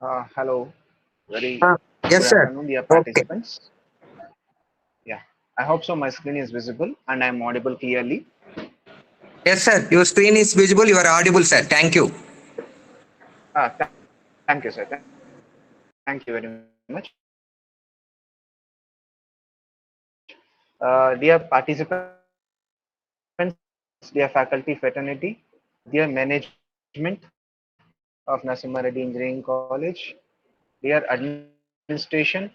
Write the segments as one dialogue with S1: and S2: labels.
S1: Hello, very
S2: Uh, yes,
S1: good
S2: sir.
S1: afternoon, dear
S2: Okay.
S1: participants. Yeah, I hope so. My screen is visible and I'm audible clearly.
S2: Yes, sir. Your screen is visible. You are audible, sir. Thank you.
S1: Thank you, sir. Thank you very much. Dear participants, dear faculty fraternity, dear management of Narsimha Reddy Engineering College, dear administration,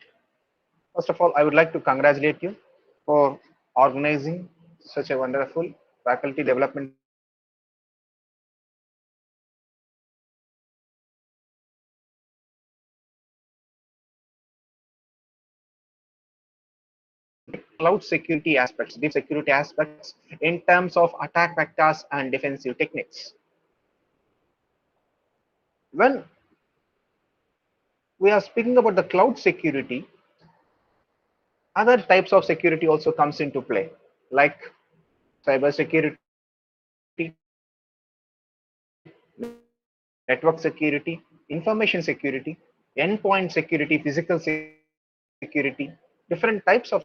S1: first of all, I would like to congratulate you for organizing such a wonderful faculty development program in the cloud security. Cloud security aspects, deep security aspects in terms of attack vectors and defensive techniques. When we are speaking about the cloud security, other types of security also comes into play, like cyber security, network security, information security, endpoint security, physical security, different types of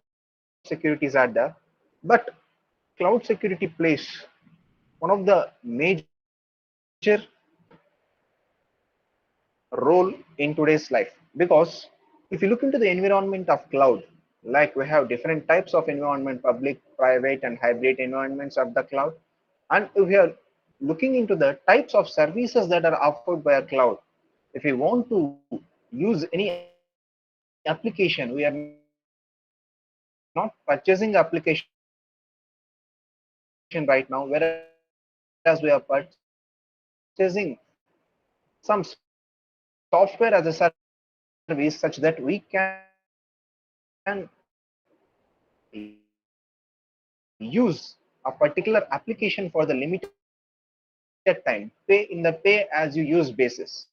S1: securities are there. But cloud security plays one of the major role in today's life, because if you look into the environment of cloud, like we have different types of environment, public, private and hybrid environments of the cloud, and if we are looking into the types of services that are offered by a cloud, if we want to use any application, we are not purchasing application right now, whereas we are purchasing some software as a service such that we can use a particular application for the limited time, pay as you use basis.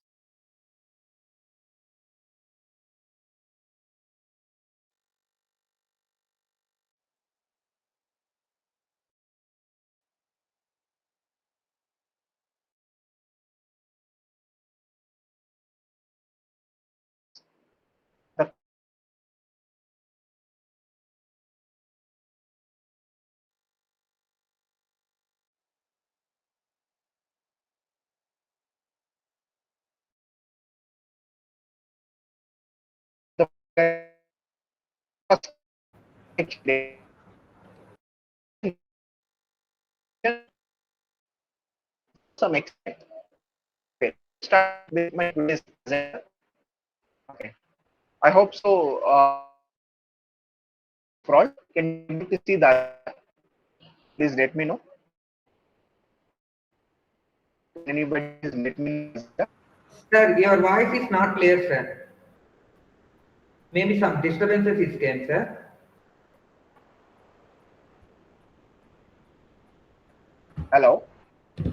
S3: Sir, your voice is not clear, sir. Maybe some disturbances is came, sir.
S1: Hello.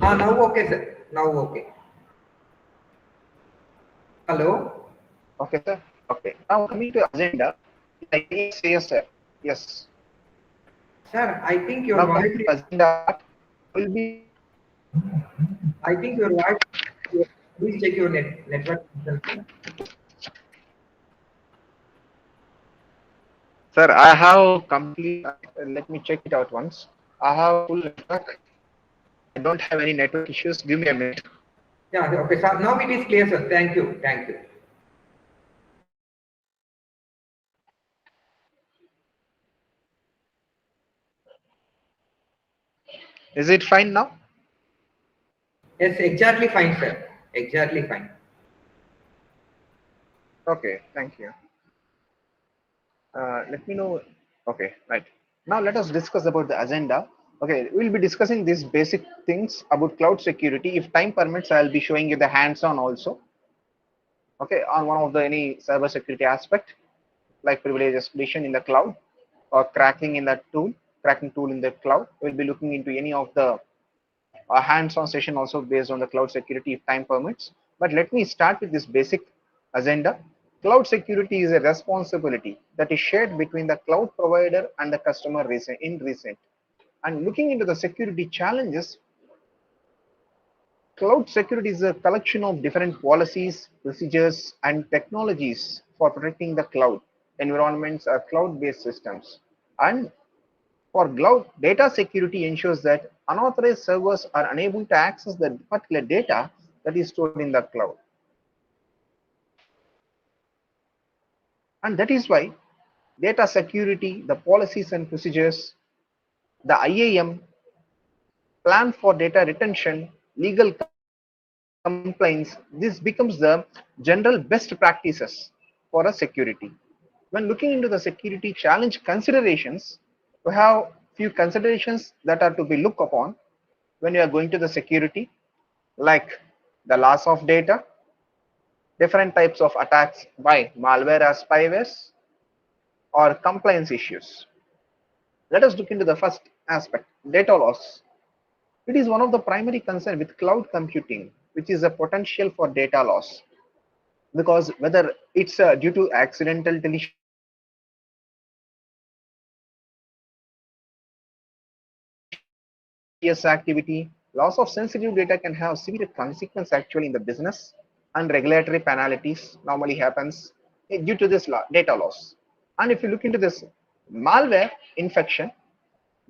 S3: Now okay, sir. Now okay. Hello?
S1: Okay, sir. Okay. Now coming to agenda. Yes, sir. Yes.
S3: Sir, I think your
S1: Now coming
S3: voice
S1: to
S3: is,
S1: agenda will be.
S3: I think your voice, please check your network. Sir.
S1: Sir, I have complete. Let me check it out once. I have full network. I don't have any network issues. Give me a minute.
S3: Yeah, okay, sir. Now it is clear, sir. Thank you. Thank you.
S1: Is it fine now?
S3: Yes, exactly fine, sir. Exactly fine.
S1: Okay, thank you. Let me know. Okay, right. Now let us discuss about the agenda. Okay, we'll be discussing these basic things about cloud security. If time permits, I'll be showing you the hands-on also. Okay, on one of the any cyber security aspect, like privilege escalation in the cloud or cracking tool in the cloud. We'll be looking into any of the hands-on session also based on the cloud security if time permits. But let me start with this basic agenda. Cloud security is a responsibility that is shared between the cloud provider and the customer in recent. And looking into the security challenges, Cloud security is a collection of different policies, procedures, and technologies for protecting the cloud environments or cloud-based systems. And for cloud, data security ensures that unauthorized servers are unable to access the particular data that is stored in the cloud. And that is why data security, the policies and procedures, the IAM, plan for data retention, legal complaints, this becomes the general best practices for a security. When looking into the security challenge considerations, we have few considerations that are to be looked upon when you are going to the security, like the loss of data, different types of attacks by malware or spywares, or compliance issues. Let us look into the first aspect, data loss. It is one of the primary concerns with cloud computing, which is a potential for data loss. Because whether it's due to accidental deletion, malicious activity, loss of sensitive data can have severe consequences actually in the business, and regulatory penalties normally happens due to this data loss. And if you look into this malware infection,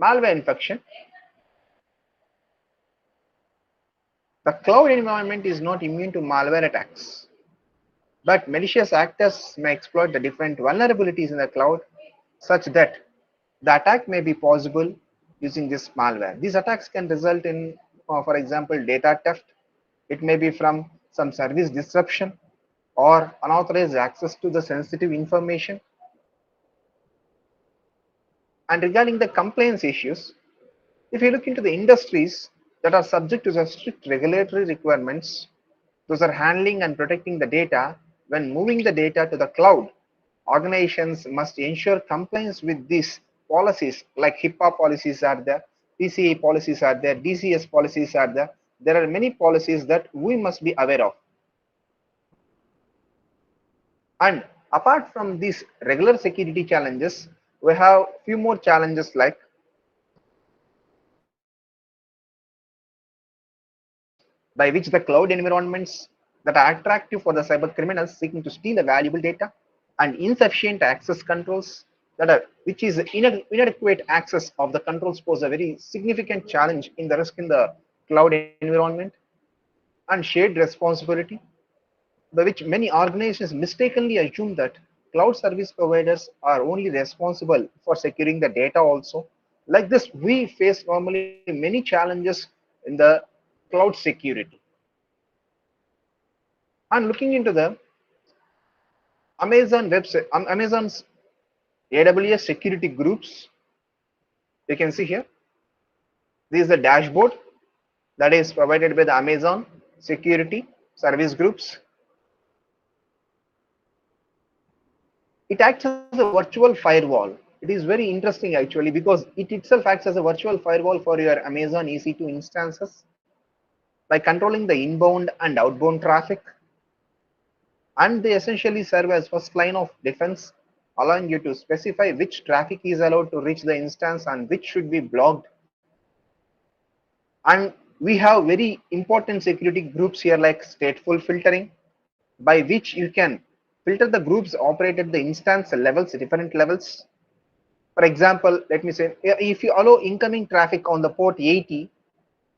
S1: malware infection, the cloud environment is not immune to malware attacks, but malicious actors may exploit the different vulnerabilities in the cloud such that the attack may be possible using this malware. These attacks can result in, for example, data theft. It may be from some service disruption or unauthorized access to the sensitive information. And regarding the compliance issues, if you look into the industries that are subject to the strict regulatory requirements, those are handling and protecting the data. When moving the data to the cloud, organizations must ensure compliance with these policies, like HIPAA policies are there, PCI policies are there, DCS policies are there. There are many policies that we must be aware of. And apart from these regular security challenges, we have few more challenges like by which the cloud environments that are attractive for the cyber criminals seeking to steal the valuable data, and insufficient access controls that are which is inadequate access of the controls pose a very significant challenge in the risk in the cloud environment, and shared responsibility by which many organizations mistakenly assume that cloud service providers are only responsible for securing the data also. Like this, we face normally many challenges in the cloud security. And looking into the Amazon website, Amazon's AWS security groups, you can see here, this is the dashboard that is provided by the Amazon security service groups. It acts as a virtual firewall. It is very interesting actually because it itself acts as a virtual firewall for your Amazon EC2 instances by controlling the inbound and outbound traffic. And they essentially serve as first line of defense, allowing you to specify which traffic is allowed to reach the instance and which should be blocked. And we have very important security groups here like stateful filtering, by which you can filter the groups operate at the instance levels, different levels. For example, let me say, if you allow incoming traffic on the port 80,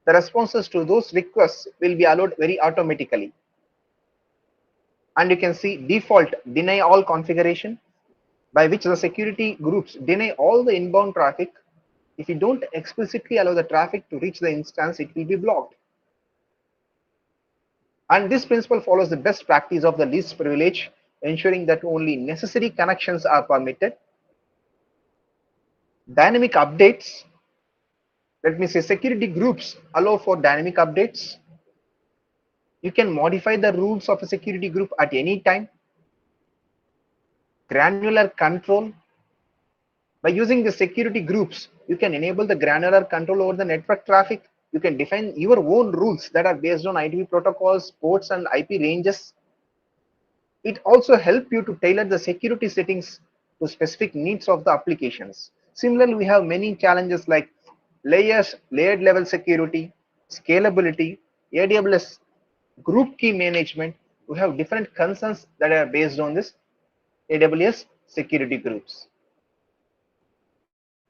S1: the responses to those requests will be allowed very automatically. And you can see default deny all configuration, by which the security groups deny all the inbound traffic. If you don't explicitly allow the traffic to reach the instance, it will be blocked. And this principle follows the best practice of the least privilege, ensuring that only necessary connections are permitted. Dynamic updates, let me say security groups allow for dynamic updates. You can modify the rules of a security group at any time. Granular control, by using the security groups, you can enable the granular control over the network traffic. You can define your own rules that are based on ITV protocols, ports, and IP ranges. It also helps you to tailor the security settings to specific needs of the applications. Similarly, we have many challenges like layered level security, scalability, AWS group key management, we have different concerns that are based on this AWS security groups.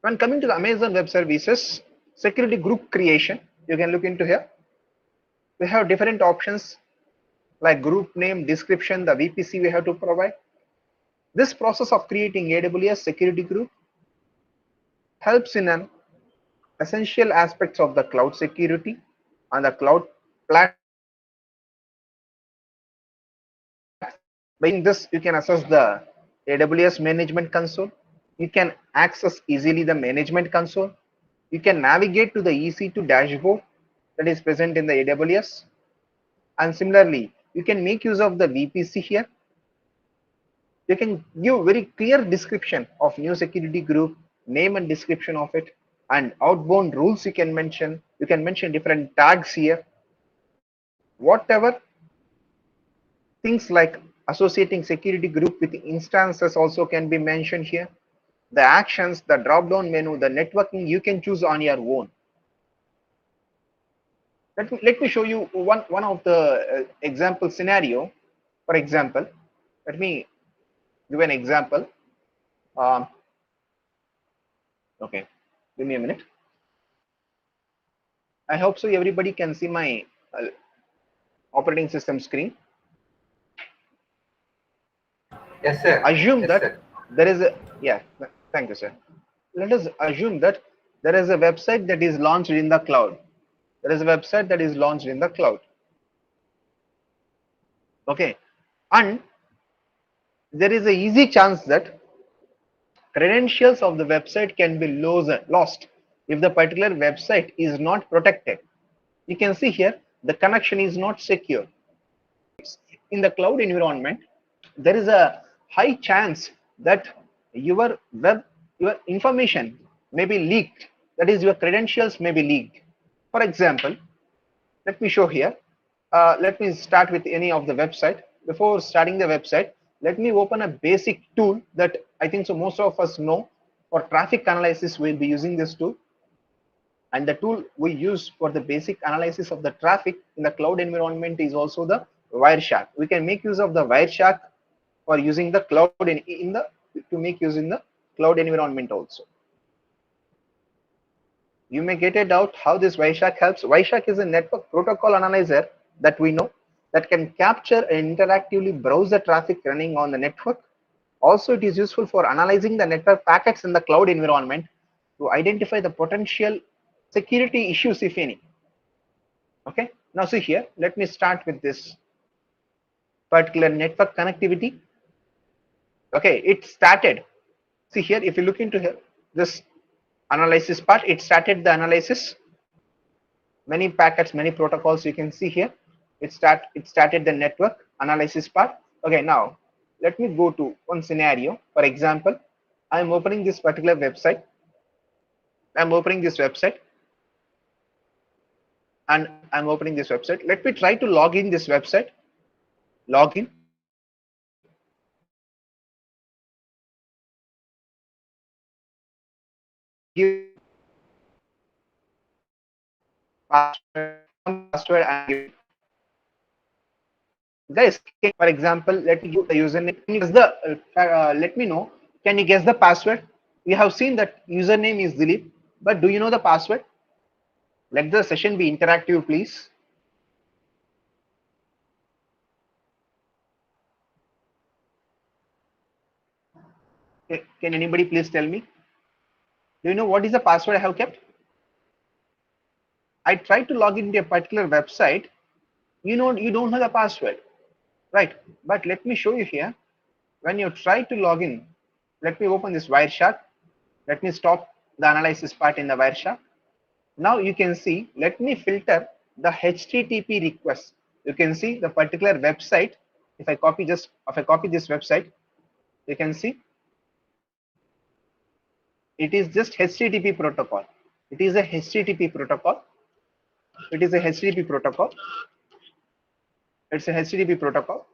S1: When coming to the Amazon Web Services security group creation, you can look into here. We have different options like group name, description, the VPC we have to provide. This process of creating AWS security group helps in an essential aspects of the cloud security and the cloud platform. By this, you can access the AWS management console. You can access easily the management console. You can navigate to the EC2 dashboard that is present in the AWS. And similarly, you can make use of the VPC here. You can give very clear description of new security group, name and description of it, and outbound rules you can mention. You can mention different tags here. Whatever things like associating security group with instances also can be mentioned here. The actions, the drop down menu, the networking you can choose on your own. Let me show you one of the example scenario. For example, let me give an example. Um, okay, give me a minute. I hope so everybody can see my operating system screen.
S3: Yes, sir.
S1: Assume
S3: Yes,
S1: that
S3: sir.
S1: there is a, yeah, thank you, sir. Let us assume that there is a website that is launched in the cloud. There is a website that is launched in the cloud. Okay, and there is a easy chance that credentials of the website can be lost if the particular website is not protected. You can see here the connection is not secure. In the cloud environment, there is a high chance that your your information may be leaked. That is, your credentials may be leaked. For example, let me show here. Let me start with any of the website. Before starting the website, let me open a basic tool that I think so most of us know. For traffic analysis, we'll be using this tool. And the tool we use for the basic analysis of the traffic in the cloud environment is also the Wireshark. We can make use of the Wireshark for using the cloud in the to make use in the cloud environment also. You may get a doubt how this Wireshark helps. Wireshark is a network protocol analyzer that we know that can capture and interactively browse the traffic running on the network. Also, it is useful for analyzing the network packets in the cloud environment to identify the potential security issues, if any. Okay, now see here, let me start with this particular network connectivity. Okay, it started. See here, if you look into here, this analysis part, it started the analysis. Many packets, many protocols you can see here. It started the network analysis part. Okay, now let me go to one scenario. For example, I'm opening this particular website. I'm opening this website and I'm opening this website. Let me try to log in this website. Login. Give password, password and give it. Guys, for example, let me give the username. Can you guess the let me know. Can you guess the password? We have seen that username is Dilip, but do you know the password? Let the session be interactive, please. Can anybody please tell me? Do you know what is the password I have kept? I tried to log into a particular website. You don't know the password, right? But let me show you here. When you try to log in, let me open this Wireshark. Let me stop the analysis part in the Wireshark. Now you can see, let me filter the HTTP request. You can see the particular website. If I copy this website, you can see it is just HTTP protocol. It is a HTTP protocol. It is a HTTP protocol. It's a HTTP protocol.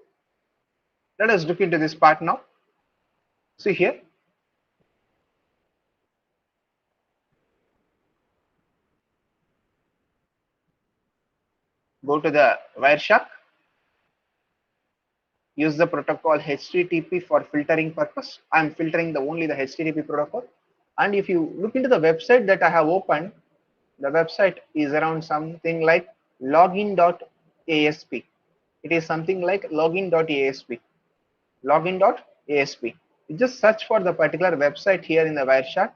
S1: Let us look into this part now. See here. Go to the Wireshark. Use the protocol HTTP for filtering purpose. I'm filtering only the HTTP protocol. And if you look into the website that I have opened, the website is around something like login.asp. It is something like login.asp. Login.asp. You just search for the particular website here in the Wireshark.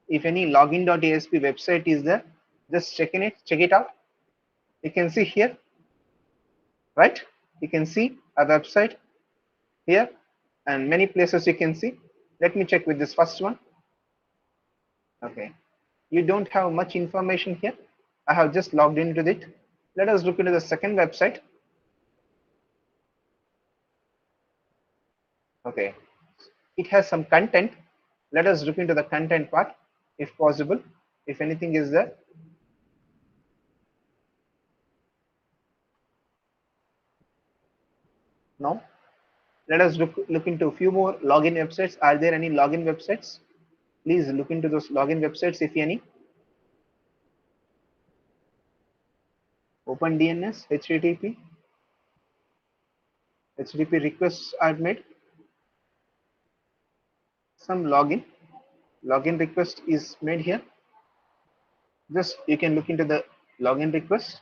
S1: If any login.asp website is there, just check it out. You can see here, right? You can see a website here and many places you can see. Let me check with this first one. Okay, you don't have much information here. I have just logged into it. Let us look into the second website. Okay, it has some content. Let us look into the content part if possible, if anything is there. No. Let us look into a few more login websites. Are there any login websites? Please look into those login websites if any. Open DNS, HTTP requests are made. Some login request is made here. Just you can look into the login request.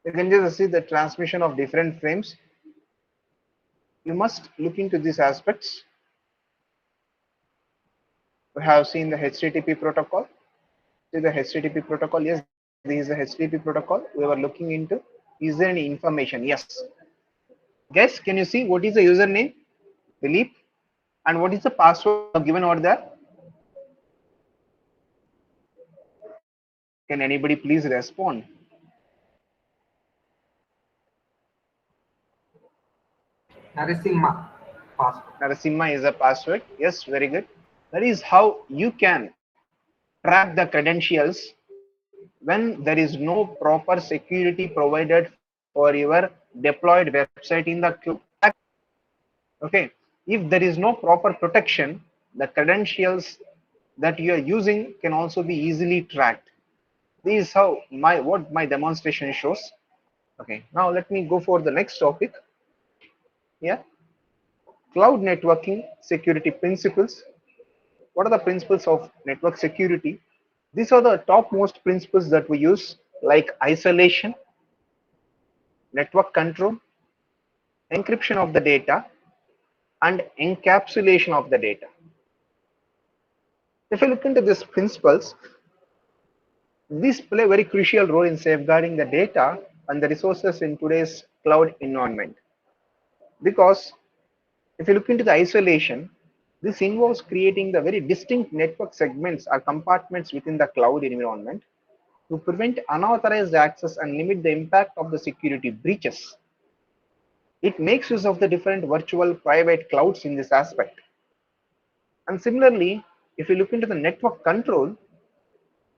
S1: You can just see the transmission of different frames. You must look into these aspects. We have seen the HTTP protocol. See the HTTP protocol. Yes, this is the HTTP protocol we were looking into. Is there any information? Yes. Guys, can you see what is the username? Philip. And what is the password you have given over there? Can anybody please respond?
S3: Narsimha password.
S1: Narsimha is a password. Yes, very good. That is how you can track the credentials when there is no proper security provided for your deployed website in the cloud. Okay, if there is no proper protection, the credentials that you are using can also be easily tracked. This is how my demonstration shows. Okay, now let me go for the next topic. Yeah, cloud networking security principles. What are the principles of network security? These are the topmost principles that we use, like isolation, network control, encryption of the data, and encapsulation of the data. If you look into these principles, these play a very crucial role in safeguarding the data and the resources in today's cloud environment. Because if you look into the isolation, this involves creating the very distinct network segments or compartments within the cloud environment to prevent unauthorized access and limit the impact of the security breaches. It makes use of the different virtual private clouds in this aspect. And similarly, if you look into the network control,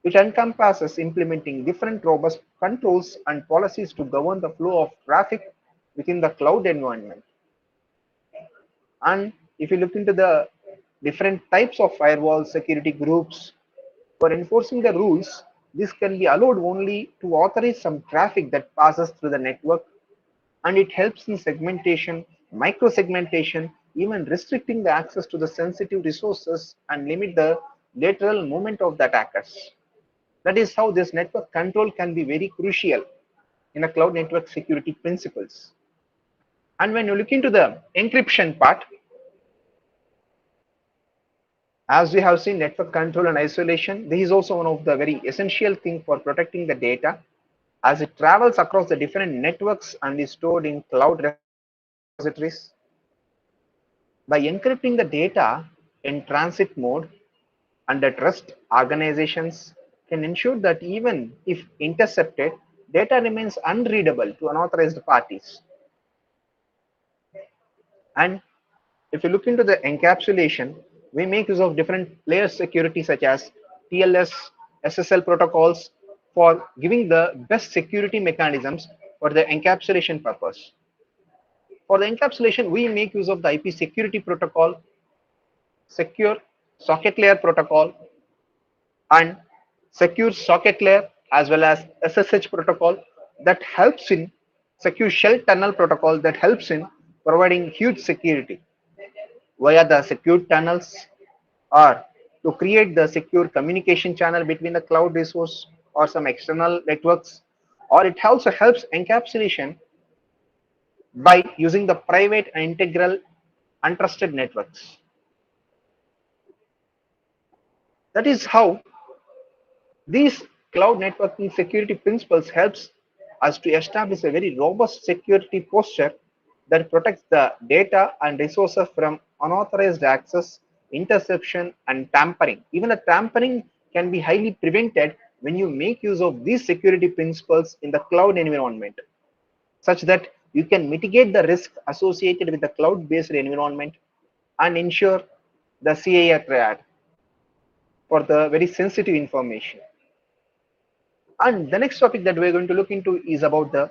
S1: it encompasses implementing different robust controls and policies to govern the flow of traffic within the cloud environment. And if you look into the different types of firewall security groups, for enforcing the rules, this can be allowed only to authorize some traffic that passes through the network, and it helps in segmentation, micro-segmentation, even restricting the access to the sensitive resources and limit the lateral movement of the attackers. That is how this network control can be very crucial in a cloud network security principles. And when you look into the encryption part, as we have seen network control and isolation, this is also one of the very essential thing for protecting the data as it travels across the different networks and is stored in cloud repositories. By encrypting the data in transit mode under trust, organizations can ensure that even if intercepted, data remains unreadable to unauthorized parties. And if you look into the encapsulation, we make use of different layer security such as TLS, SSL protocols for giving the best security mechanisms for the encapsulation purpose. For the encapsulation, we make use of the IP security protocol, secure socket layer protocol, and secure socket layer as well as SSH protocol that helps in secure shell tunnel protocol that helps in providing huge security via the secure tunnels or to create the secure communication channel between the cloud resource or some external networks, or it also helps encapsulation by using the private and integral untrusted networks. That is how these cloud networking security principles helps us to establish a very robust security posture that protects the data and resources from unauthorized access, interception, and tampering. Even the tampering can be highly prevented when you make use of these security principles in the cloud environment, such that you can mitigate the risk associated with the cloud-based environment and ensure the CAA triad for the very sensitive information. And the next topic that we're going to look into is about the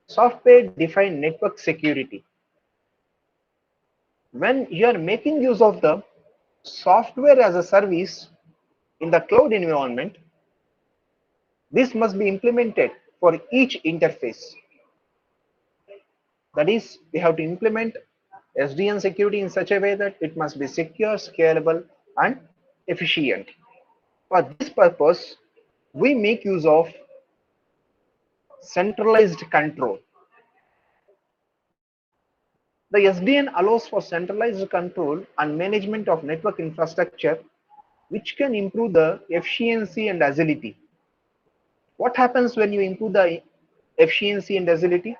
S1: software defined network security. When you are making use of the software as a service in the cloud environment, this must be implemented for each interface. That is, we have to implement SDN security in such a way that it must be secure, scalable, and efficient. For this purpose, we make use of centralized control. The SDN allows for centralized control and management of network infrastructure, which can improve the efficiency and agility. What happens when you improve the efficiency and agility?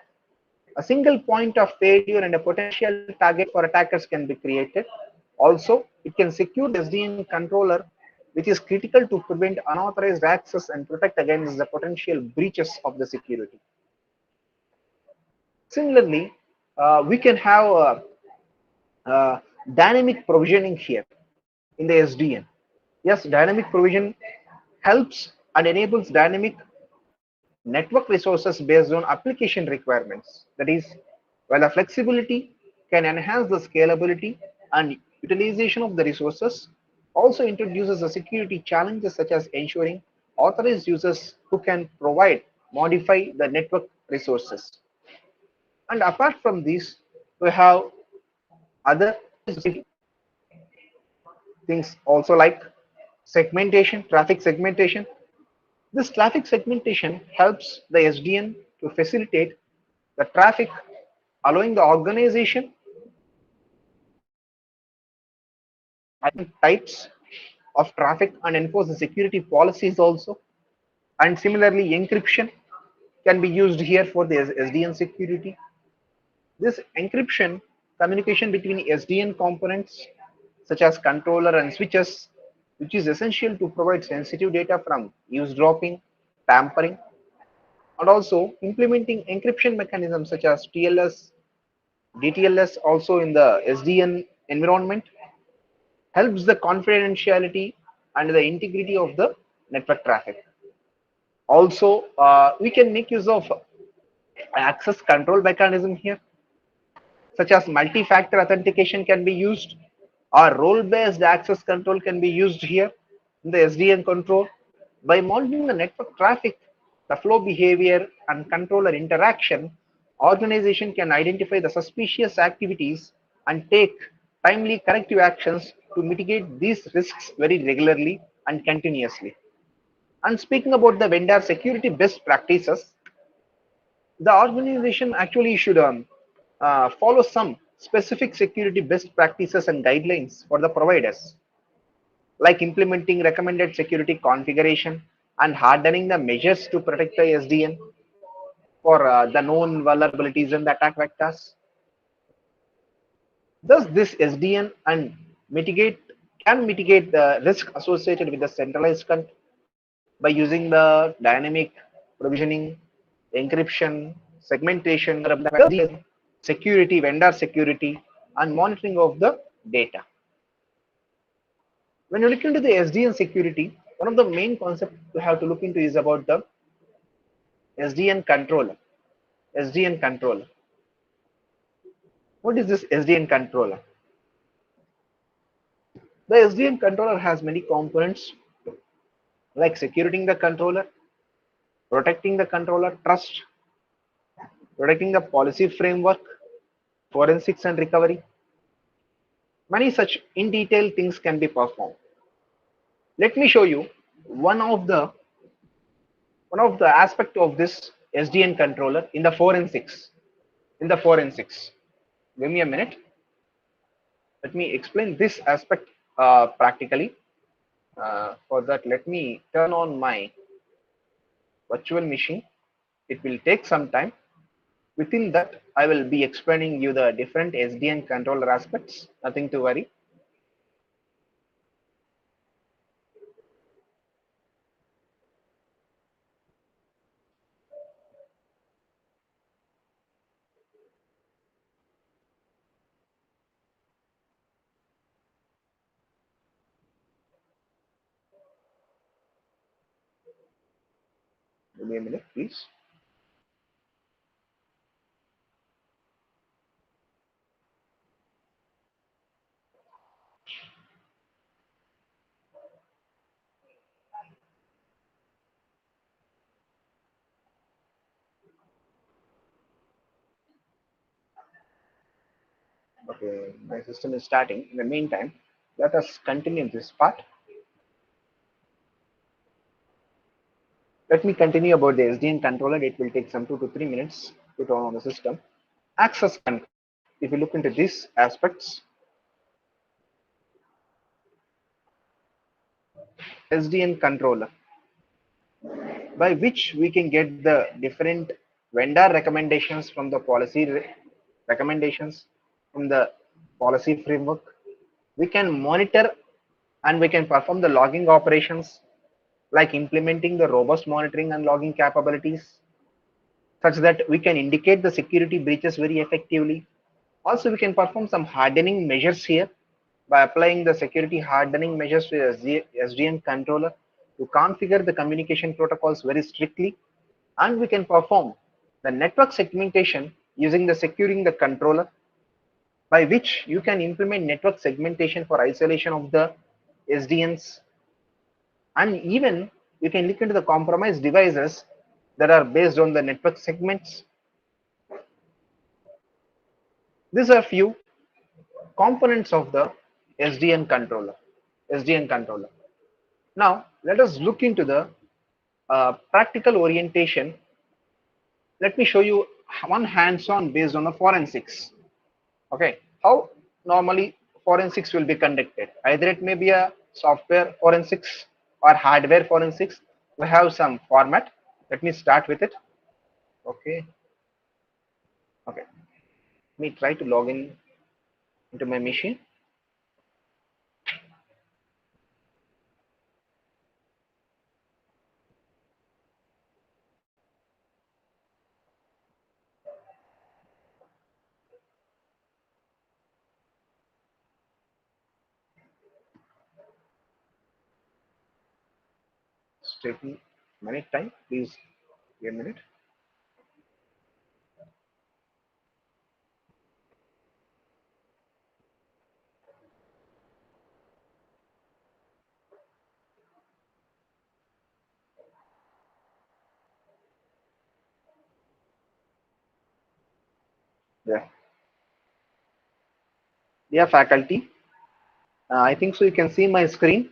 S1: A single point of failure and a potential target for attackers can be created. Also, it can secure the SDN controller, which is critical to prevent unauthorized access and protect against the potential breaches of the security. Similarly, we can have dynamic provisioning here in the SDN. Yes, dynamic provision helps and enables dynamic network resources based on application requirements. That is, while the flexibility can enhance the scalability and utilization of the resources, also introduces the security challenges such as ensuring authorized users who can provide modify the network resources. And apart from this, we have other things also like segmentation, traffic segmentation. This traffic segmentation helps the SDN to facilitate the traffic, allowing the organization types of traffic and enforce the security policies also. And similarly, encryption can be used here for the SDN security. This encryption communication between SDN components such as controller and switches, which is essential to provide sensitive data from eavesdropping, tampering, and also implementing encryption mechanisms such as TLS, DTLS also in the SDN environment helps the confidentiality and the integrity of the network traffic. Also, we can make use of access control mechanism here, such as multi-factor authentication can be used, or role-based access control can be used here in the SDN control. By monitoring the network traffic, the flow behavior, and controller interaction, organization can identify the suspicious activities and take timely corrective actions to mitigate these risks very regularly and continuously. And speaking about the vendor security best practices, the organization actually should follow some specific security best practices and guidelines for the providers, like implementing recommended security configuration and hardening the measures to protect the SDN for the known vulnerabilities and the attack vectors. Thus, this SDN and mitigate can mitigate the risk associated with the centralized control by using the dynamic provisioning, encryption, segmentation, security, vendor security, and monitoring of the data. When you look into the SDN security, one of the main concepts you have to look into is about the SDN controller. SDN controller. What is this SDN controller? The SDN controller has many components like securing the controller, protecting the controller trust, protecting the policy framework, forensics and recovery. Many such in detail things can be performed. Let me show you one of the aspect of this SDN controller in the forensics. In the forensics, give me a minute. Let me explain this aspect practically. For that, let me turn on my virtual machine. It will take some time. Within that, I will be explaining you the different SDN controller aspects. Nothing to worry. Give me a minute, please. Okay, my system is starting. In the meantime, let us continue this part. Let me continue about the SDN controller. It will take some 2 to 3 minutes to turn on the system. Access control. If you look into these aspects, SDN controller, by which we can get the different vendor recommendations from the policy recommendations from the policy framework. We can monitor and we can perform the logging operations like implementing the robust monitoring and logging capabilities such that we can indicate the security breaches very effectively. Also, we can perform some hardening measures here by applying the security hardening measures to the SDN controller to configure the communication protocols very strictly. And we can perform the network segmentation using the securing the controller, by which you can implement network segmentation for isolation of the SDNs. And even you can look into the compromised devices that are based on the network segments. These are few components of the SDN controller. SDN controller. Now let us look into the practical orientation. Let me show you one hands-on based on the forensics. Okay, how normally forensics will be conducted. Either it may be a software forensics or hardware forensics. We have some format. Let me start with it. Okay. Okay. Let me try to log in into my machine. It's taking minute time. Please give a minute. Yeah. Yeah, faculty. I think so. You can see my screen.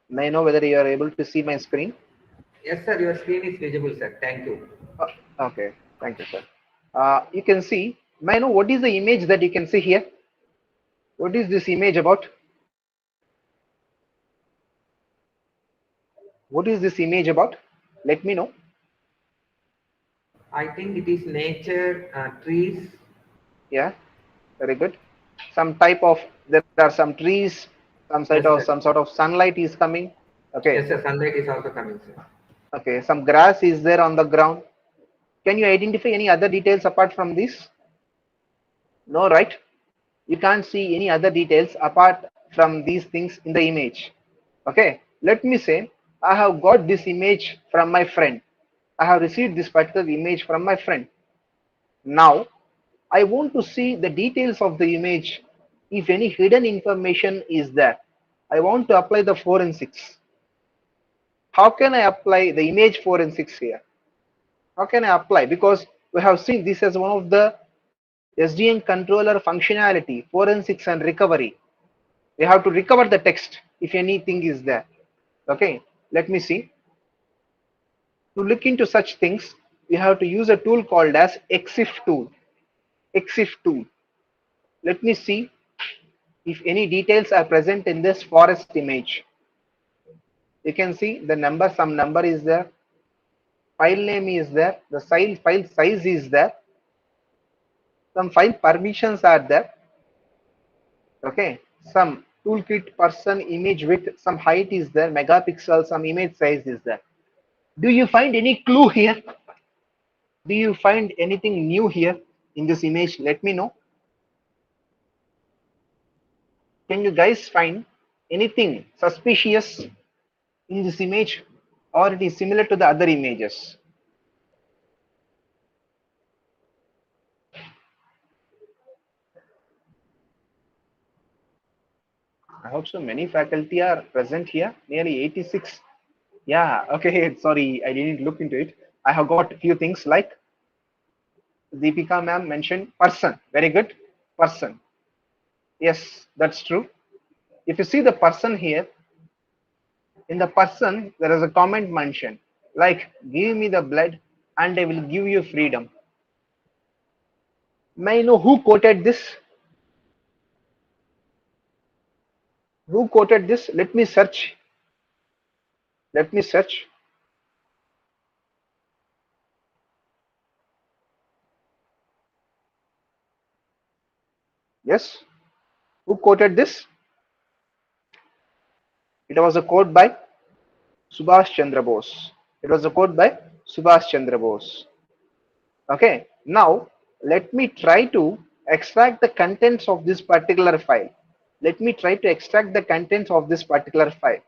S1: May I know whether you are able to see my screen?
S3: Yes, sir. Your screen is visible, sir. Thank you.
S1: Okay. Thank you, sir. You can see. May I know what is the image that you can see here? What is this image about? What is this image about? Let me know.
S3: I think it is nature, trees.
S1: Yeah, very good. Some type of, there are some trees,
S3: Yes, sir.
S1: some sort of sunlight is coming. Okay.
S3: Yes, sir. Sunlight is also coming, sir.
S1: Okay. Some grass is there on the ground. Can you identify any other details apart from this? No, right? You can't see any other details apart from these things in the image. Okay. Let me say I have got this image from my friend. I have received this particular image from my friend. Now I want to see the details of the image. If any hidden information is there, I want to apply the forensics. How can I apply the image forensics here? How can I apply? Because we have seen this as one of the SDN controller functionality, forensics and recovery. We have to recover the text if anything is there. Okay, let me see. To look into such things, we have to use a tool called as EXIF tool. EXIF tool. Let me see if any details are present in this forest image. You can see the number, some number is there, file name is there, the file size is there, some file permissions are there. Okay, some toolkit person image width, some height is there, megapixel, some image size is there. Do you find any clue here? Do you find anything new here in this image? Let me know. Can you guys find anything suspicious in this image, or it is similar to the other images? I hope so. Many faculty are present here, nearly 86. Yeah, okay, sorry, I didn't look into it. I have got a few things like Deepika ma'am mentioned person. Very good. Person. Yes, that's true. If you see the person here, in the person, there is a comment mentioned like, give me the blood and I will give you freedom. May I know who quoted this? Who quoted this? Let me search. Let me search. Yes. Who quoted this? It was a quote by Subhash Chandra Bose. It was a quote by Subhash Chandra Bose. Okay. Now, let me try to extract the contents of this particular file. Let me try to extract the contents of this particular file.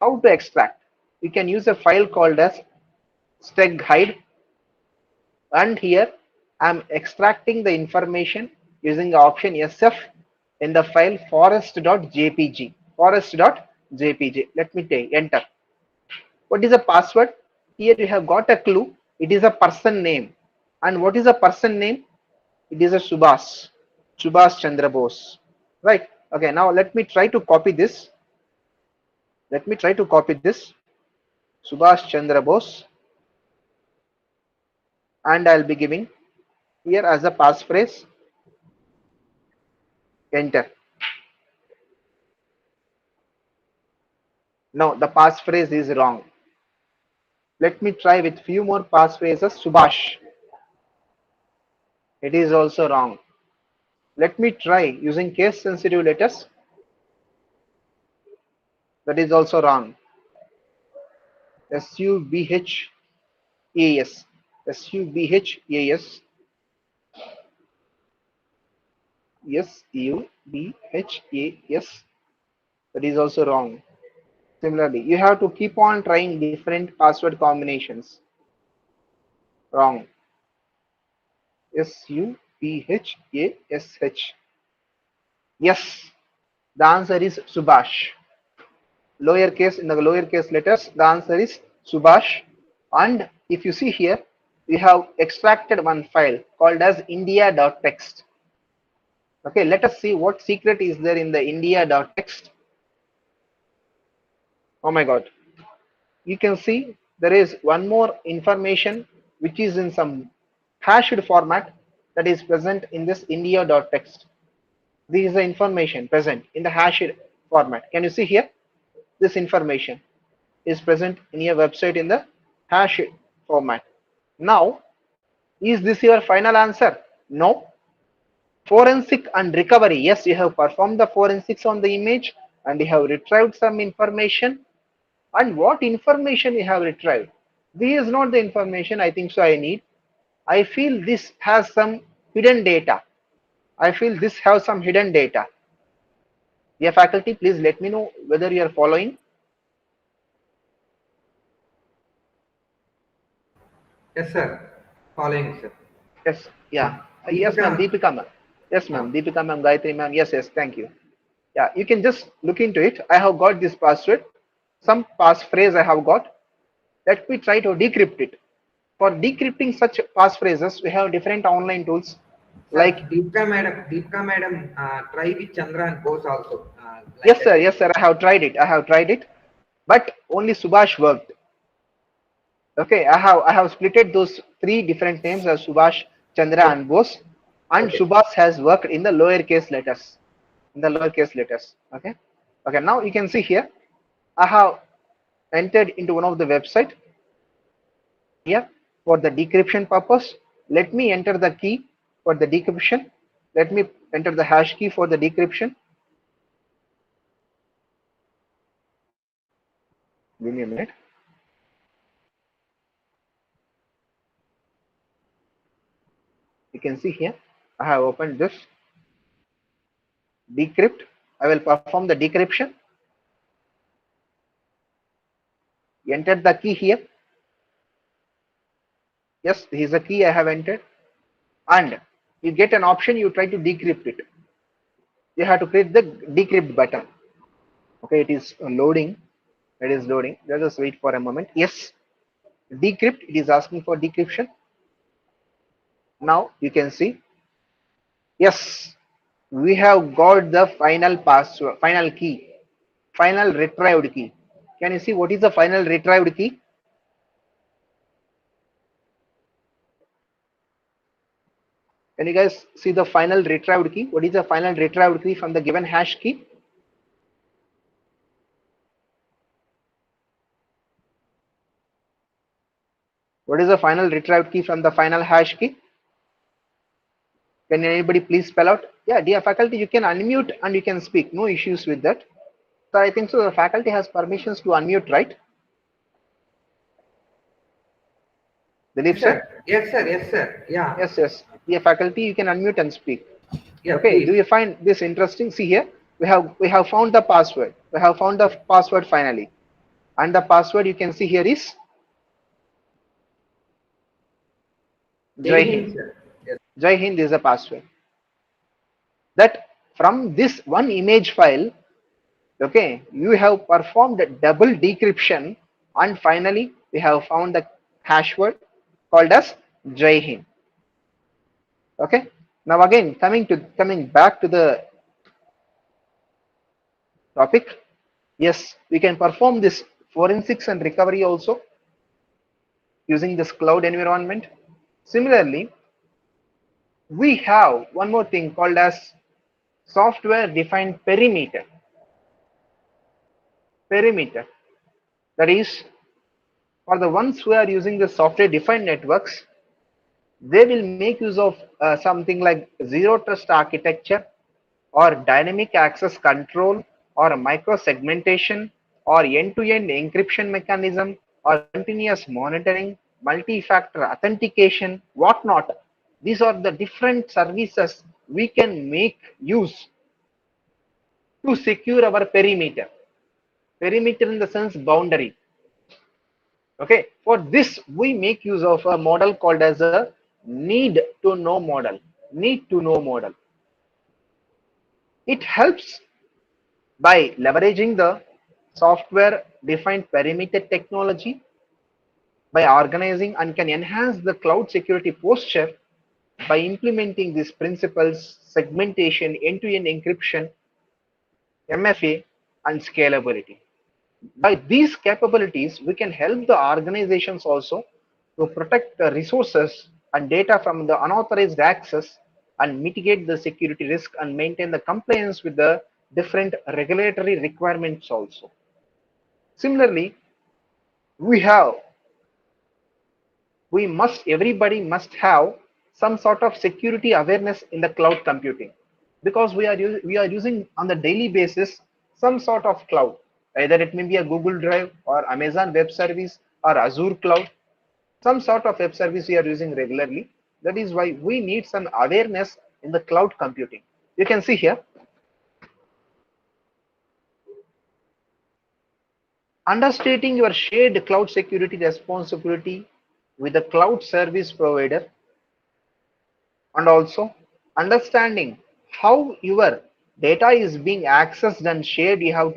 S1: How to extract? We can use a file called as steg hide, and here I'm extracting the information using the option SF in the file forest.jpg. Forest.jpg. Let me take enter. What is a password? Here you have got a clue. It is a person name. And what is a person name? It is a Subhas. Subhas Chandra Bose. Right. Okay. Now let me try to copy this. Let me try to copy this. Subhas Chandra Bose. And I'll be giving here as a passphrase. Enter. No, the passphrase is wrong. Let me try with few more passphrases. Subhash. It is also wrong. Let me try using case sensitive letters. That is also wrong. Subhas. Subhas. Subhas. That is also wrong. Similarly, you have to keep on trying different password combinations. Wrong. Subhash. Yes, the answer is Subhash. Lowercase, in the lowercase letters, the answer is Subhash. And if you see here, we have extracted one file called as india.txt. Okay, let us see what secret is there in the india.txt. Oh my god. You can see there is one more information which is in some hashed format that is present in this india.txt. This is the information present in the hashed format. Can you see here? This information is present in your website in the hash format. Now, is this your final answer? No. Forensic and recovery. Yes, you have performed the forensics on the image and you have retrieved some information. and what information you have retrieved. This is not the information I think so I need. I feel this has some hidden data. I feel this has some hidden data. Dear faculty, please let me know whether you are following.
S3: Yes, sir. Following, sir.
S1: Yes, yeah. Yes,
S3: Deepika,
S1: ma'am, Deepika ma'am. Yes, ma'am, Deepika ma'am, Gayatri ma'am. Yes, yes, thank you. Yeah, you can just look into it. I have got this password, some passphrase I have got. Let me try to decrypt it. For decrypting such passphrases, we have different online tools
S3: sir,
S1: like,
S3: Deepika madam, try with Chandra and Bose also, like
S1: yes, sir,
S3: that.
S1: yes, sir, I have tried it. I have tried it, but only Subhash worked. Okay, I have splitted those three different names as Subhash, Chandra,
S3: Okay.
S1: and Bose, and
S3: Okay.
S1: Subhash has worked in the lowercase letters. In the lowercase letters. Okay. Okay. Now you can see here. I have entered into one of the website here for the decryption purpose. Let me enter the key for the decryption. Let me enter the hash key for the decryption. Give me a minute. You can see here. I have opened this decrypt. I will perform the decryption. Enter the key here. Yes, this is the key I have entered. And you get an option. You try to decrypt it. You have to click the decrypt button. Okay, it is loading. It is loading. Let us wait for a moment. Yes, decrypt. It is asking for decryption. Now you can see. Yes, we have got the final password, final key, final retrieved key. Can you see what is the final retrieved key? Can you guys see the final retrieved key? What is the final retrieved key from the given hash key? What is the final retrieved key from the final hash key? Can anybody please spell out? Yeah, dear faculty, you can unmute and you can speak. No issues with that. So I think so. The faculty has permissions to unmute, right? Dilip
S3: Yes,
S1: sir?
S3: sir. Yes, sir. Yes, sir. Yeah.
S1: Yes, yes. Dear faculty, you can unmute and speak.
S3: Yeah,
S1: Okay, do
S3: please.
S1: you find this interesting? See here, we have found the password. We have found the password finally. And the password you can see here is
S3: Jai
S1: Jai
S3: Hind,
S1: Hind.
S3: sir. Yes.
S1: Jai Hind is the password. That from this one image file, okay, you have performed a double decryption and finally we have found the hash word called as Jai Hind. Okay. Now again coming back to the topic. Yes, we can perform this forensics and recovery also using this cloud environment. Similarly, we have one more thing called as software defined perimeter. Perimeter. That is, for the ones who are using the software defined networks, they will make use of something like zero trust architecture or dynamic access control or micro segmentation or end-to-end encryption mechanism or continuous monitoring, multi-factor authentication, whatnot. These are the different services we can make use to secure our perimeter. Perimeter in the sense boundary. Okay, for this we make use of a model called as a need to know model. Need to know model. It helps by leveraging the software defined perimeter technology by organizing and can enhance the cloud security posture by implementing these principles segmentation end-to-end encryption MFA and scalability. By these capabilities we can help the organizations also to protect the resources and data from the unauthorized access and mitigate the security risk and maintain the compliance with the different regulatory requirements also. Similarly, we have everybody must have some sort of security awareness in the cloud computing because we are using on the daily basis some sort of cloud. Either it may be a Google Drive or Amazon Web Service or Azure Cloud, some sort of web service we are using regularly. That is why we need some awareness in the cloud computing. You can see here, understating your shared cloud security responsibility with the cloud service provider, and also understanding how your data is being accessed and shared. You have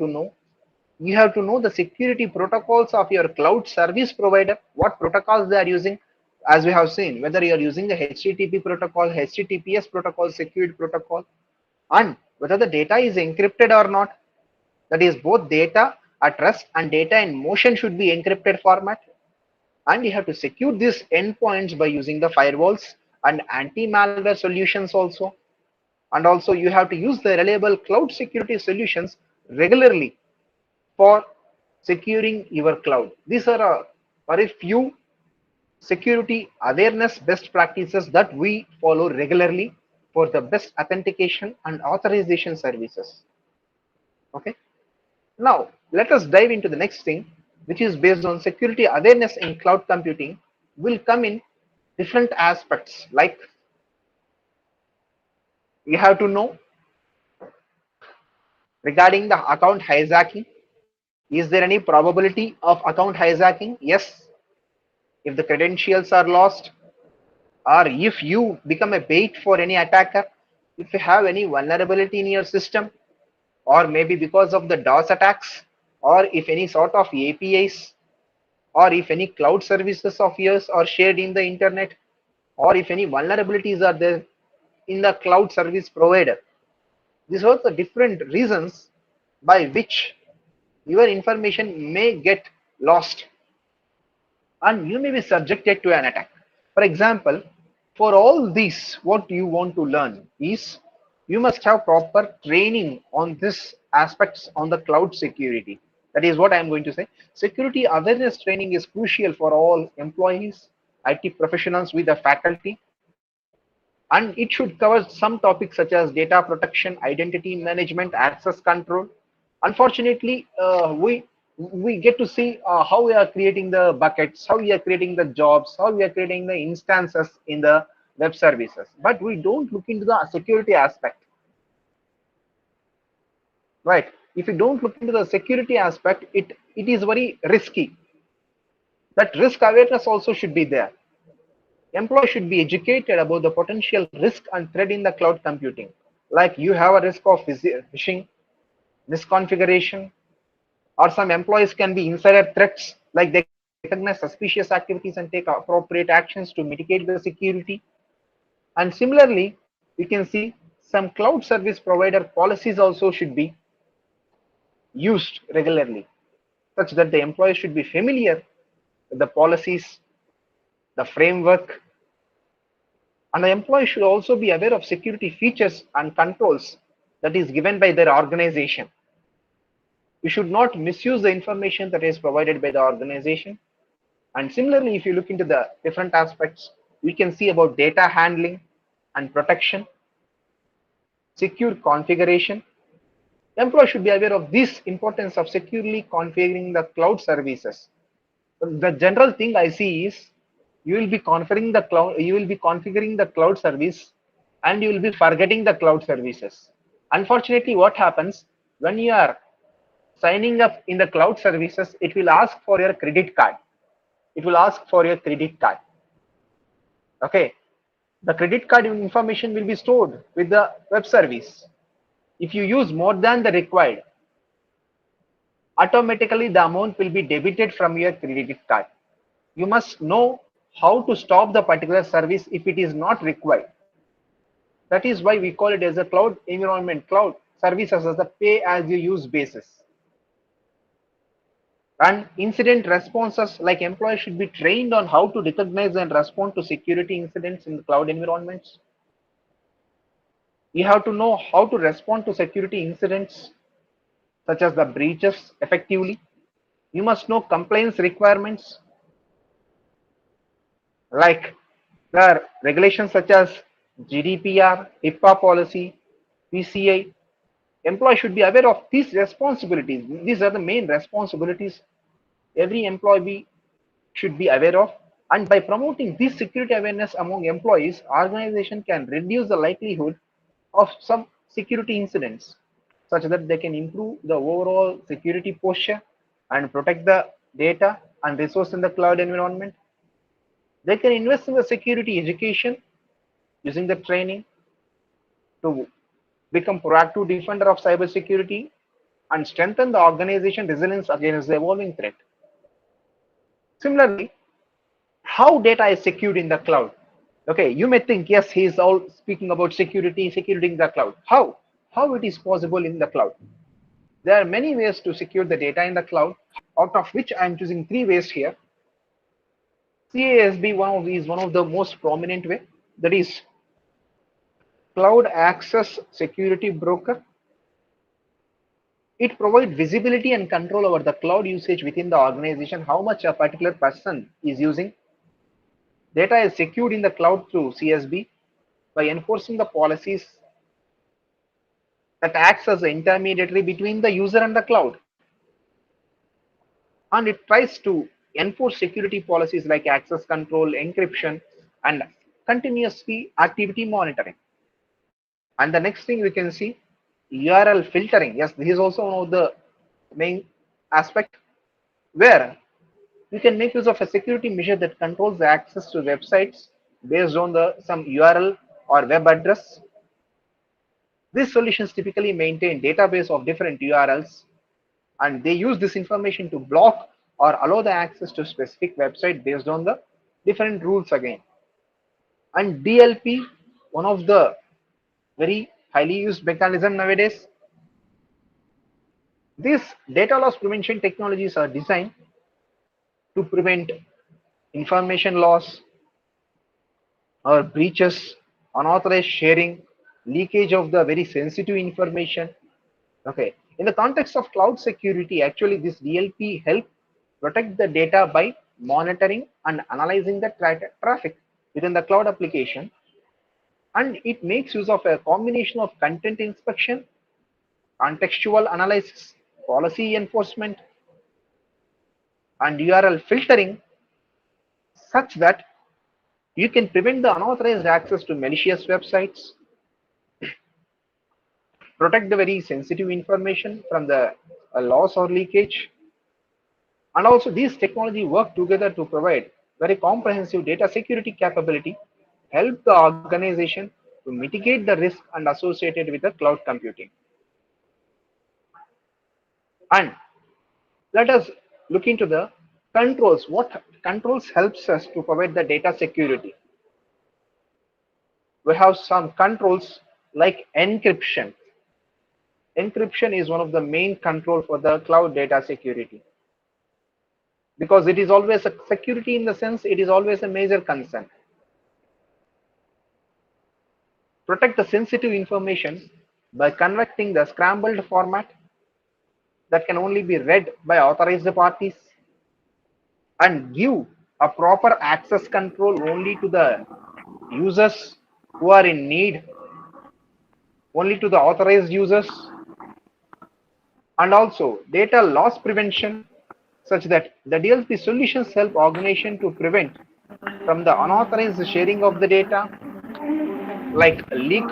S1: to know the security protocols of your cloud service provider, what protocols they are using. As we have seen, whether you are using the HTTP protocol, HTTPS protocol, secured protocol, and whether the data is encrypted or not. That is, both data at rest and data in motion should be encrypted format. And you have to secure these endpoints by using the firewalls and anti-malware solutions also. And also you have to use the reliable cloud security solutions regularly for securing your cloud. These are very few security awareness best practices that we follow regularly for the best authentication and authorization services. Okay. Now let us dive into the next thing, which is based on security awareness in cloud computing. Will come in different aspects, like you have to know regarding the account hijacking. Is there any probability of account hijacking? Yes. If the credentials are lost, or if you become a bait for any attacker, if you have any vulnerability in your system, or maybe because of the DOS attacks, or if any sort of APIs, or if any cloud services of yours are shared in the internet, or if any vulnerabilities are there in the cloud service provider. These are the different reasons by which your information may get lost and you may be subjected to an attack. For example, for all these, what you want to learn is you must have proper training on this aspects on the cloud security. That is what I am going to say. Security awareness training is crucial for all employees, IT professionals with the faculty, and it should cover some topics such as data protection, identity management, access control. Unfortunately, we get to see how we are creating the buckets, how we are creating the jobs, how we are creating the instances in the web services, but we don't look into the security aspect, right? If you don't look into the security aspect, it is very risky. That risk awareness also should be there. Employees should be educated about the potential risk and threat in the cloud computing. Like you have a risk of phishing, misconfiguration, or some employees can be insider threats, like they can recognize suspicious activities and take appropriate actions to mitigate the security. And similarly, you can see some cloud service provider policies also should be used regularly, such that the employees should be familiar with the policies, the framework, and the employee should also be aware of security features and controls that is given by their organization. You should not misuse the information that is provided by the organization. And similarly, if you look into the different aspects, we can see about data handling and protection, secure configuration. Employees should be aware of this importance of securely configuring the cloud services. The general thing I see is you will be configuring the cloud service and you will be forgetting the cloud services. Unfortunately, what happens when you are signing up in the cloud services, it will ask for your credit card. It will ask for your credit card. Okay. The credit card information will be stored with the web service. If you use more than the required, automatically the amount will be debited from your credit card. You must know how to stop the particular service if it is not required. That is why we call it as a cloud environment, cloud services as a pay as you use basis. And incident responses, like employees should be trained on how to recognize and respond to security incidents in the cloud environments. You have to know how to respond to security incidents such as the breaches effectively. You must know compliance requirements, like there are regulations such as GDPR, HIPAA policy, PCI, Employee should be aware of these responsibilities. These are the main responsibilities every employee should be aware of. And by promoting this security awareness among employees, organization can reduce the likelihood of some security incidents such that they can improve the overall security posture and protect the data and resource in the cloud environment. They can invest in the security education using the training to become proactive defender of cybersecurity and strengthen the organization resilience against the evolving threat. Similarly, how data is secured in the cloud. Okay, you may think, yes, he is all speaking about security in the cloud. How it is possible in the cloud? There are many ways to secure the data in the cloud, out of which I am choosing three ways here. CASB is one of the most prominent way, that is Cloud Access Security Broker. It provides visibility and control over the cloud usage within the organization, how much a particular person is using. Data is secured in the cloud through CSB by enforcing the policies that acts as the intermediary between the user and the cloud. And it tries to enforce security policies like access control, encryption, and continuously activity monitoring. And the next thing we can see, URL filtering. Yes, this is also one of the main aspect where you can make use of a security measure that controls the access to websites based on the some URL or web address. These solutions typically maintain database of different URLs, and they use this information to block or allow the access to specific website based on the different rules again. And DLP, one of the very highly used mechanism nowadays. These data loss prevention technologies are designed to prevent information loss or breaches, unauthorized sharing, leakage of the very sensitive information. Okay. In the context of cloud security, actually this DLP help protect the data by monitoring and analyzing the traffic within the cloud application. And it makes use of a combination of content inspection, contextual analysis, policy enforcement, and URL filtering such that you can prevent the unauthorized access to malicious websites, protect the very sensitive information from the loss or leakage. And also these technology work together to provide very comprehensive data security capability, help the organization to mitigate the risk and associated with the cloud computing. And let us look into the controls. What controls helps us to provide the data security? We have some controls like encryption. Encryption is one of the main control for the cloud data security, because it is always a security, in the sense it is always a major concern. Protect the sensitive information by converting the scrambled format that can only be read by authorized parties, and give a proper access control only to the users who are in need, only to the authorized users. And also data loss prevention, such that the DLP solutions help organization to prevent from the unauthorized sharing of the data, like leak.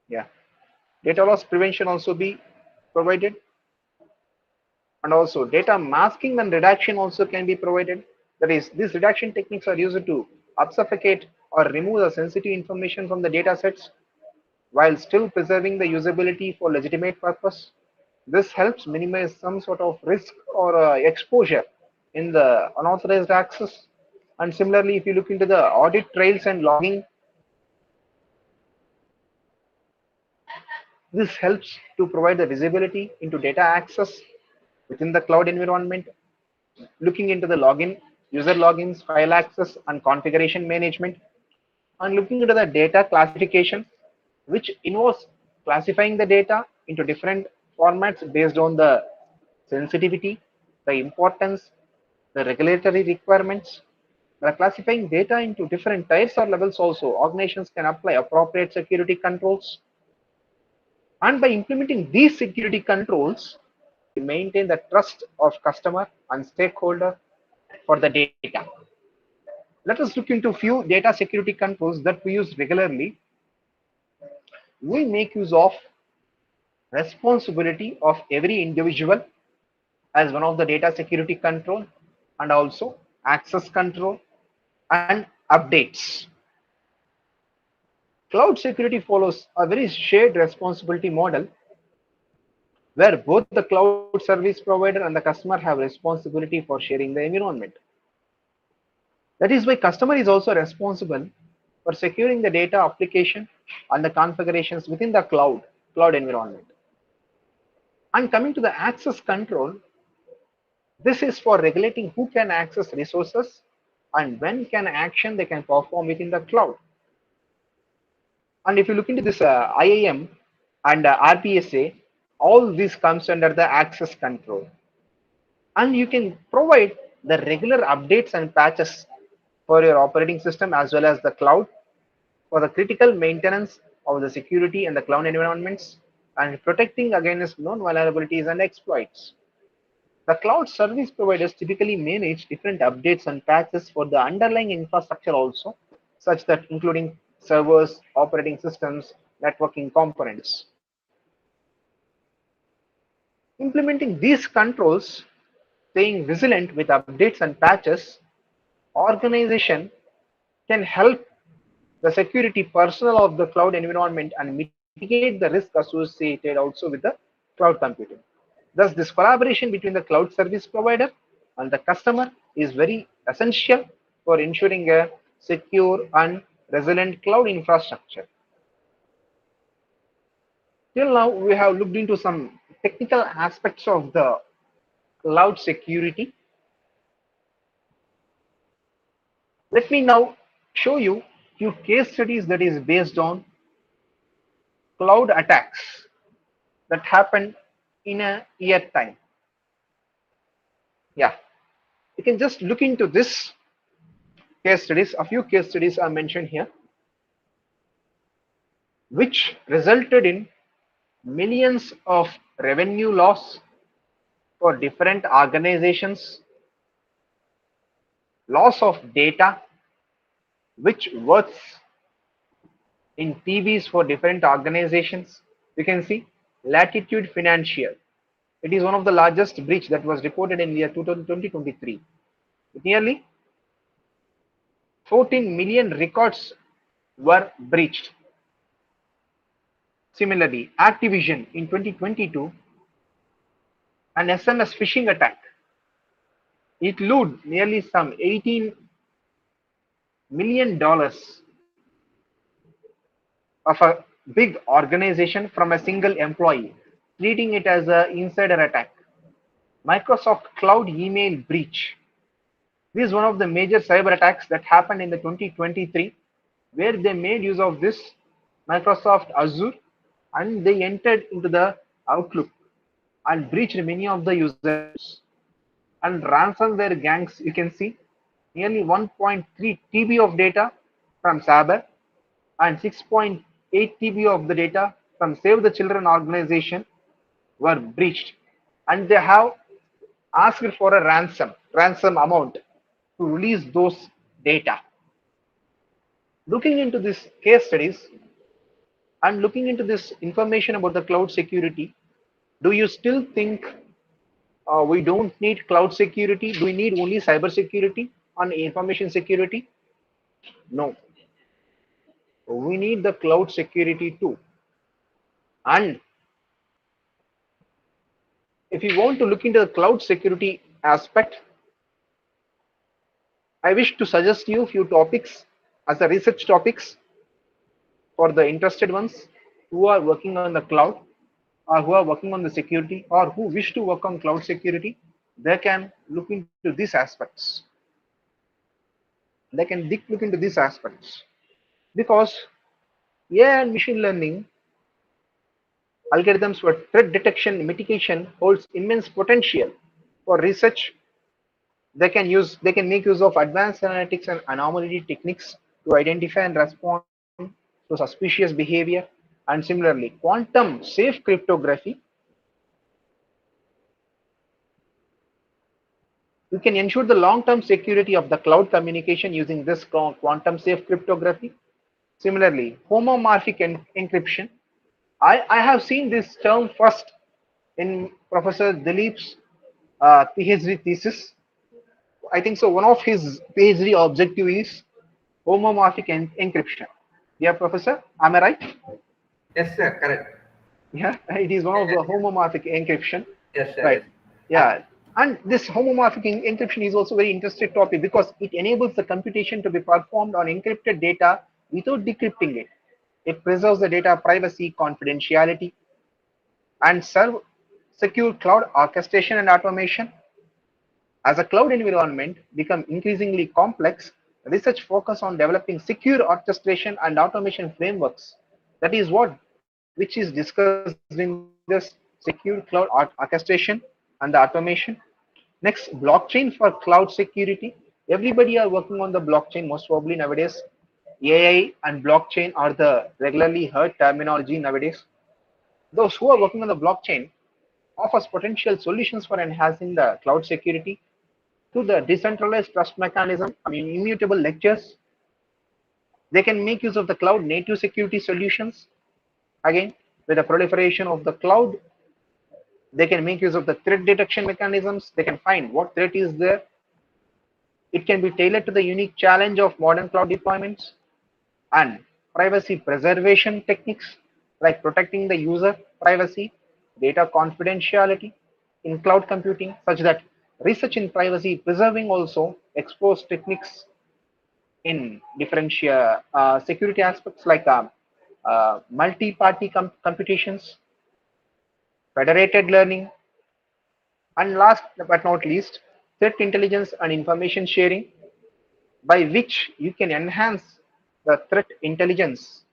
S1: Yeah, data loss prevention also be provided. And also data masking and redaction also can be provided. That is, these redaction techniques are used to obfuscate or remove the sensitive information from the data sets while still preserving the usability for legitimate purpose. This helps minimize some sort of risk or exposure in the unauthorized access. And similarly, if you look into the audit trails and logging, this helps to provide the visibility into data access within the cloud environment, looking into the login, user logins, file access, and configuration management, and looking into the data classification, which involves classifying the data into different formats based on the sensitivity, the importance, the regulatory requirements. By classifying data into different tiers or levels also, organizations can apply appropriate security controls. And by implementing these security controls, we maintain the trust of customer and stakeholder for the data. Let us look into few data security controls that we use regularly. We make use of responsibility of every individual as one of the data security control, and also access control and updates. Cloud security follows a very shared responsibility model where both the cloud service provider and the customer have responsibility for sharing the environment. That is why customer is also responsible for securing the data application and the configurations within the cloud environment. And coming to the access control, this is for regulating who can access resources and when can action they can perform within the cloud. And if you look into this IAM and RPSA, all this comes under the access control. And you can provide the regular updates and patches for your operating system as well as the cloud for the critical maintenance of the security and the cloud environments and protecting against known vulnerabilities and exploits. The cloud service providers typically manage different updates and patches for the underlying infrastructure also, such that including servers, operating systems, networking components. Implementing these controls, staying vigilant with updates and patches, organization can help the security personnel of the cloud environment and mitigate the risk associated also with the cloud computing. Thus, this collaboration between the cloud service provider and the customer is very essential for ensuring a secure and resilient cloud infrastructure. Till now, we have looked into some technical aspects of the cloud security. Let me now show you few case studies that is based on cloud attacks that happened in a year time. Yeah, you can just look into this case studies. A few case studies are mentioned here, which resulted in millions of revenue loss for different organizations, loss of data, which worth in TVs for different organizations. You can see Latitude Financial. It is one of the largest breach that was reported in the year 2023. Nearly 14 million records were breached. Similarly, Activision in 2022, an SMS phishing attack. It looted nearly some $18 million of a big organization from a single employee, treating it as an insider attack. Microsoft Cloud email breach. This is one of the major cyber attacks that happened in the 2023, where they made use of this Microsoft Azure and they entered into the Outlook and breached many of the users. And ransomware gangs, you can see nearly 1.3 TB of data from Saber and 6.8 TB of the data from Save the Children organization were breached, and they have asked for a ransom amount to release those data. Looking into these case studies and looking into this information about the cloud security, do you still think we don't need cloud security? Do we need only cyber security and information security? No, we need the cloud security too. And if you want to look into the cloud security aspect, I wish to suggest you a few topics as a research topics for the interested ones who are working on the cloud or who are working on the security or who wish to work on cloud security. They can look into these aspects. They can look into these aspects because AI and machine learning algorithms for threat detection and mitigation holds immense potential for research. They can make use of advanced analytics and anomaly techniques to identify and respond to suspicious behavior. And similarly, quantum safe cryptography, you can ensure the long-term security of the cloud communication using this quantum safe cryptography. Similarly, homomorphic encryption. I have seen this term first in Professor Dilip's PhD thesis. I think so. One of his PhD objective is homomorphic encryption. Yeah, Professor, am I right?
S3: Yes, sir, correct.
S1: Yeah, it is one of the homomorphic encryption,
S3: Yes, sir,
S1: right?
S3: yes. Uh,
S1: Yeah, and this homomorphic encryption is also very interesting topic because it enables the computation to be performed on encrypted data without decrypting it. It preserves the data privacy, confidentiality, and serve secure cloud orchestration and automation. As a cloud environment become increasingly complex, research focus on developing secure orchestration and automation frameworks. That is what which is discussed in this secure cloud orchestration and the automation. Next, blockchain for cloud security. Everybody are working on the blockchain most probably nowadays. AI and blockchain are the regularly heard terminology nowadays. Those who are working on the blockchain offers potential solutions for enhancing the cloud security to the decentralized trust mechanism, I mean immutable lectures. They can make use of the cloud native security solutions. Again, with the proliferation of the cloud, they can make use of the threat detection mechanisms. They can find what threat is there. It can be tailored to the unique challenge of modern cloud deployments and privacy preservation techniques like protecting the user privacy, data confidentiality in cloud computing, such that research in privacy preserving also explores techniques in different security aspects like multi-party computations, federated learning, and last but not least, threat intelligence and information sharing, by which you can enhance the threat intelligence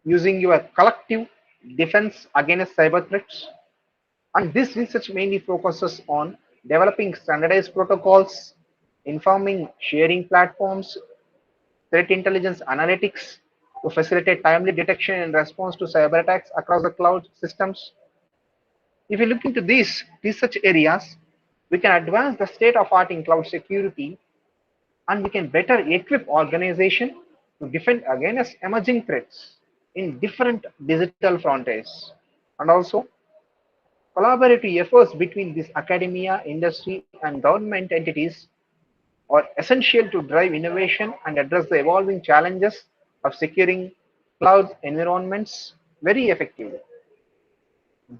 S1: using your collective defense against cyber threats. And this research mainly focuses on developing standardized protocols, informing sharing platforms, threat intelligence analytics to facilitate timely detection and response to cyber attacks across the cloud systems. If we look into these research areas, we can advance the state of art in cloud security and we can better equip organizations to defend against emerging threats in different digital frontiers. And also, collaborative efforts between this academia, industry, and government entities are essential to drive innovation and address the evolving challenges of securing cloud environments very effectively.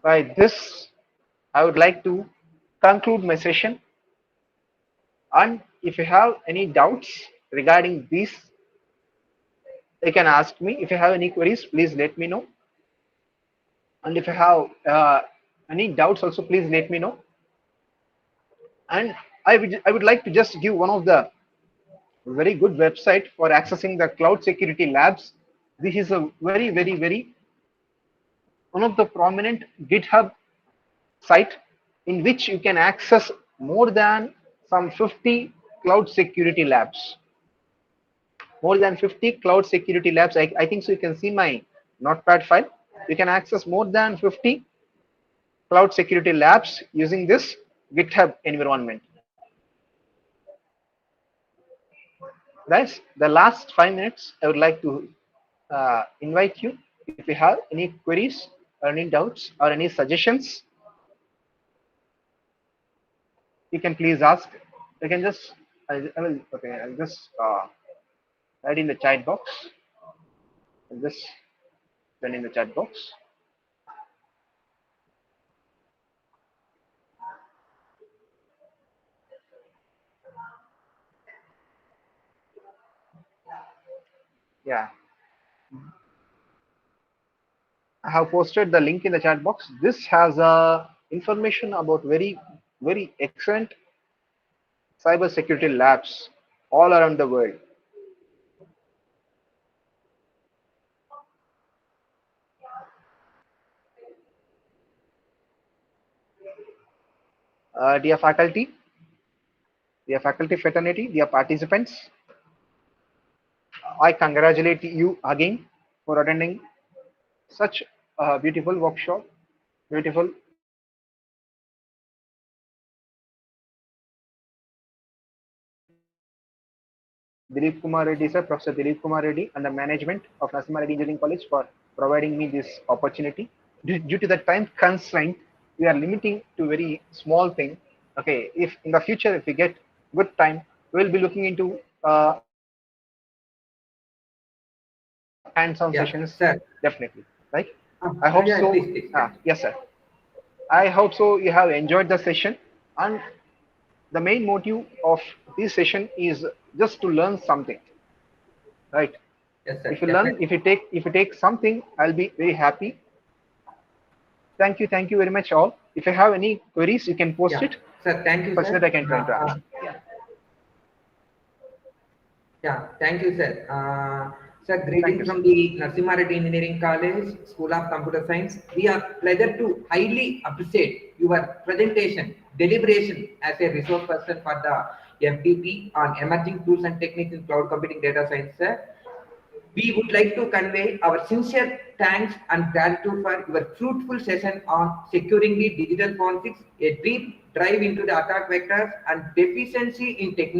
S1: By this, I would like to conclude my session. And if you have any doubts regarding this, you can ask me. If you have any queries, please let me know. And if you have any doubts, also please let me know. And I would like to just give one of the very good website for accessing the cloud security labs. This is a very one of the prominent GitHub site in which you can access more than some 50 cloud security labs. More than 50 cloud security labs. I think so. You can see my notepad file. You can access more than 50 cloud security labs using this GitHub environment. Guys, the last 5 minutes, I would like to invite you. If you have any queries or any doubts or any suggestions, you can please ask. You can just, I will, okay, I'll just write in the chat box. I'll just send in the chat box. Yeah, I have posted the link in the chat box. This has information about very excellent cyber security labs all around the world. Dear faculty fraternity, dear participants, I congratulate you again for attending such a beautiful workshop, beautiful Dilip Kumar Reddy sir, Professor Dilip Kumar Reddy, and the management of Narsimha Reddy Engineering College for providing me this opportunity. Due to the time constraint, we are limiting to very small thing. Okay, if in the future if we get good time, we will be looking into hands-on sessions definitely. Right?
S3: Yeah,
S1: I hope
S3: sir.
S1: so. Yes, sir.
S3: Yeah, please, sir.
S1: I hope so you have enjoyed the session, and the main motive of this session is just to learn something, right?
S3: Yes,
S1: If you
S3: sir.
S1: learn,
S3: Definitely.
S1: if you take something, I'll be very happy. Thank you very much all. If you have any queries, you can post
S3: Yeah,
S1: it
S3: sir. Thank you,
S1: so that
S3: sir.
S1: I can try to answer. Yeah,
S3: Yeah, thank you, sir. Sir,
S1: thank
S3: greeting
S1: you, sir.
S3: from the Narsimha Reddy Engineering College, School of Computer Science. We are pleasure to highly appreciate your presentation, deliberation as a resource person for the FDP on emerging tools and techniques in cloud computing data science, sir. We would like to convey our sincere thanks and gratitude for your fruitful session on securing the digital forensics, a deep dive into the attack vectors and deficiency in techniques